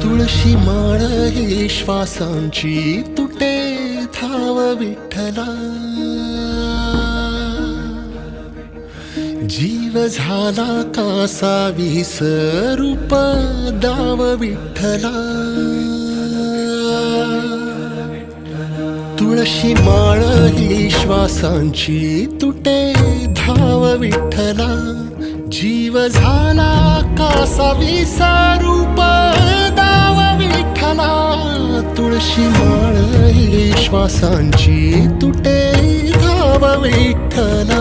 तुळशी माळ ही श्वासांची तुटे धाव विठ्ठला, जीव झाला कासा विसरूप दाव विठ्ठला. तुळशी माळ ही श्वासांची तुटे धाव विठ्ठला, जीव झाला कासा विसरूप दाव विठ्ठला. तुळशी माळ ही श्वासांची तुटे धाव विठ्ठला.